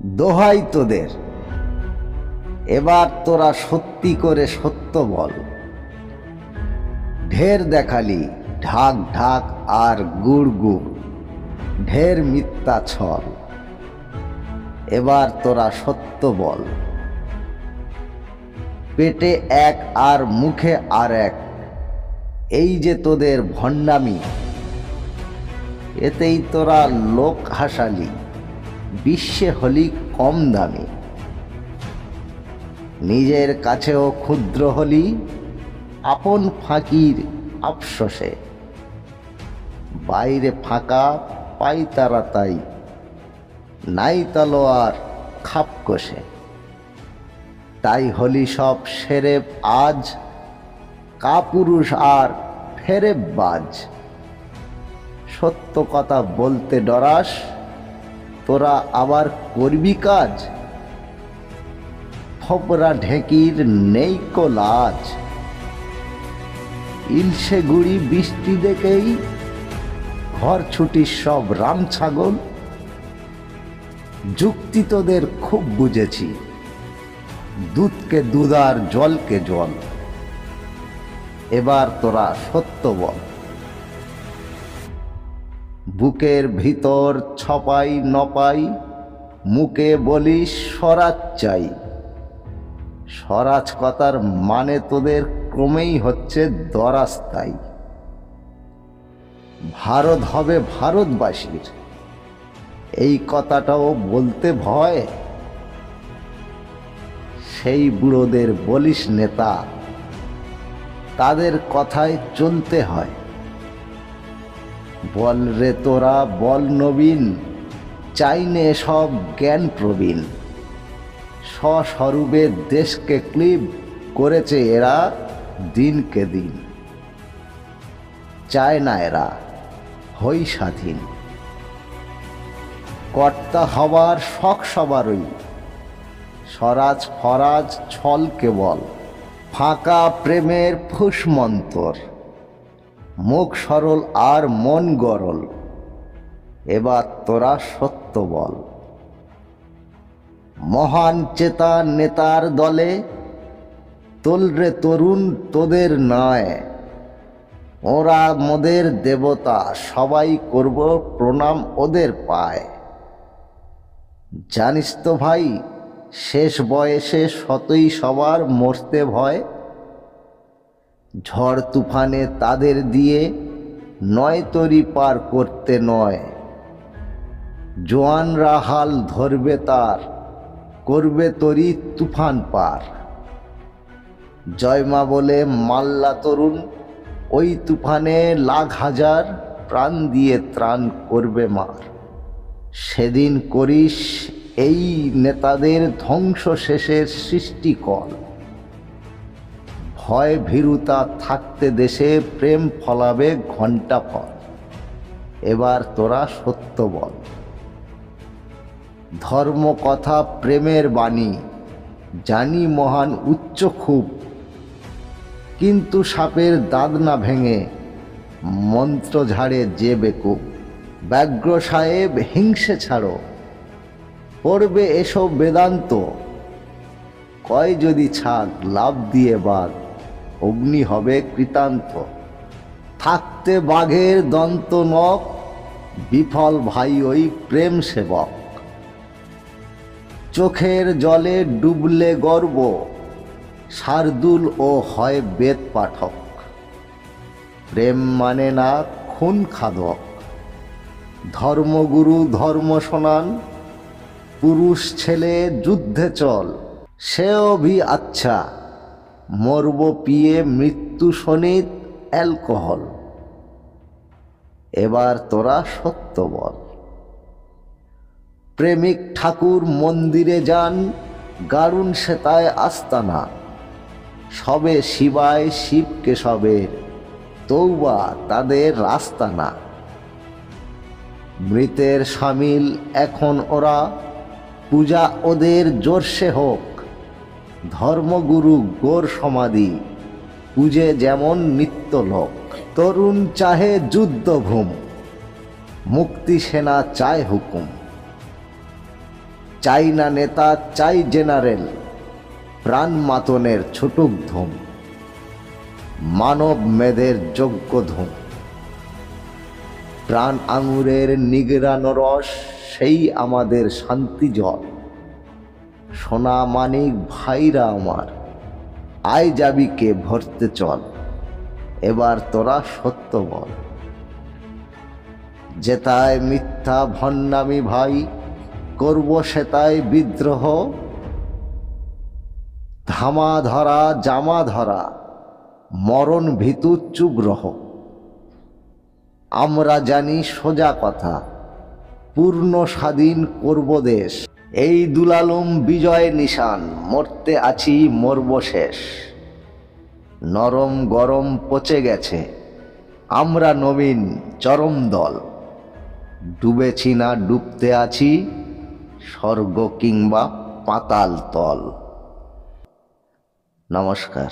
দোহাই তোদের, এবার তোরা সত্যি করে সত্য বল। ঢের দেখালি ঢাক ঢাক আর গুড় গুড়, ঢের মিথ্যা ছল। এবার তোরা সত্য বল। পেটে এক আর মুখে আর এক, এই যে তোদের ভণ্ডামি। এতেই তোরা লোক হাসালি, বিশ্বে হলি কম দামি। নিজের কাছেও ক্ষুদ্র হলি, আপন ফাঁকির আফসোসে। বাইরে ফাঁকা পাই তারা তাই, নাই তলোয়ার খাপ কষে। তাই হলি সব সেরেব আজ, কাপুরুষ আর ফেরেব বাজ। সত্য কথা বলতে ডরাস, তোরা আবার করবি কাজ। ফোবরা ঢেকির নেই কো লাজ, ইলশে গুড়ি বৃষ্টি দেখেই ঘর ছুটি সব রাম ছাগল। যুক্তি তোদের খুব বুঝেছি, দুধকে দুধ আর জলকে জল। এবার তোরা সত্য বল। বুকের ভিতর ছপাই নপাই, মুখে বলিস স্বরাজ চাই। স্বরাজ কথার মানে তোদের ক্রমেই হচ্ছে দরাস্তাই। ভারত হবে ভারতবাসীর, এই কথাটাও বলতে ভয়। সেই বুড়োদের বলিস নেতা, তাদের কথায় চলতে হয়। বল রে তোরা বল নবীন, চাইনে সব জ্ঞান প্রবীণ। স্বস্বরূপে দেশকে ক্লিব করেছে এরা দিনকে দিন। চায় না এরা হই স্বাধীন, কর্তা হবার শখ সবারই। স্বরাজ ফরাজ ছল কেবল, ফাঁকা প্রেমের ফুসমন্তর। মুখ সরল আর মন গরল, এবার তোরা সত্য বল। মহান চেতা নেতার দলে, তোলরে তরুণ তোদের নয়। ওরা মোদের দেবতা, সবাই করব প্রণাম ওদের পায়। জানিস তো ভাই, শেষ বয়সে শতই সবার মরতে ভয়। ঝড় তুফানে তাদের দিয়ে নয় তরি পার করতে নয়। জোয়ানরা হাল ধরবে তার, করবে তরি তুফান পার। জয়মা বলে মাল্লা তরুণ, ওই তুফানে লাখ হাজার প্রাণ দিয়ে ত্রাণ করবে মার। সেদিন করিস এই নেতাদের ধ্বংস শেষের সৃষ্টিকল। ভয় ভীরুতা থাকতে দেশে প্রেম ফলাবে ঘণ্টা ফল। এবার তোরা সত্য বল। ধর্ম কথা প্রেমের বাণী, জানি মহান উচ্চ খুব। কিন্তু সাপের দাঁত না ভেঙে মন্ত্র ঝাড়ে যে বেকুব। ব্যগ্র সাহেব হিংসে ছাড়ো, পড়বে এসব বেদান্ত। কয় যদি ছাগ লাভ দিয়ে বাঘ, অগ্নি হবে কৃতান্ত। থাকতে বাঘের দন্ত নখ, বিফল ভাই ওই প্রেম সেবক। চোখের জলে ডুবলে গর্ব, শার্দুল ও হয় বেদ পাঠক। প্রেম মানে না খুন খাদক, ধর্মগুরু ধর্ম শোনান। পুরুষ ছেলে যুদ্ধে চল, সেও ভি আচ্ছা। মরব পিয়ে মৃত্যু শনিত অ্যালকোহল। এবার তোরা সত্য বল। প্রেমিক ঠাকুর মন্দিরে যান, গারুণ সেতায় আস্তানা। সবে শিবায় শিব কেশবের, তৌবা তাদের রাস্তা না। মৃতের সামিল এখন ওরা, পূজা ওদের জোরসে হোক। ধর্মগুরু গোর সমাধি, পূজে যেমন নিত্য লোক। তরুণ চাহে যুদ্ধভূম, মুক্তি সেনা চায় হুকুম। চাই না নেতা, চাই জেনারেল, প্রাণ মাতনের ছুটুক ধুম, মানব মেদের যোগ্য ধুম। প্রাণ আঙুরের নিগড়ানো রস, সেই আমাদের শান্তি জল। সোনা মানিক ভাইরা আমার, আয় যাবি কে ভরতে চল, এবার তোরা সত্য বল। যেতায় মিথ্যা ভণ্ডামি ভাই, করব সেতায় বিদ্রোহ। ধামা ধরা জামা ধরা, মরণ ভীতু চুপ রহ। আমরা জানি সোজা কথা, পূর্ণ স্বাধীন করব দেশ। এই দুলালম বিজয় নিশান, মরতে আছি মরব শেষ। নরম গরম পচে গেছে, আমরা নবীন চরম দল। ডুবেছি না ডুবতে আছি, স্বর্গ কিংবা পাতাল তল। নমস্কার।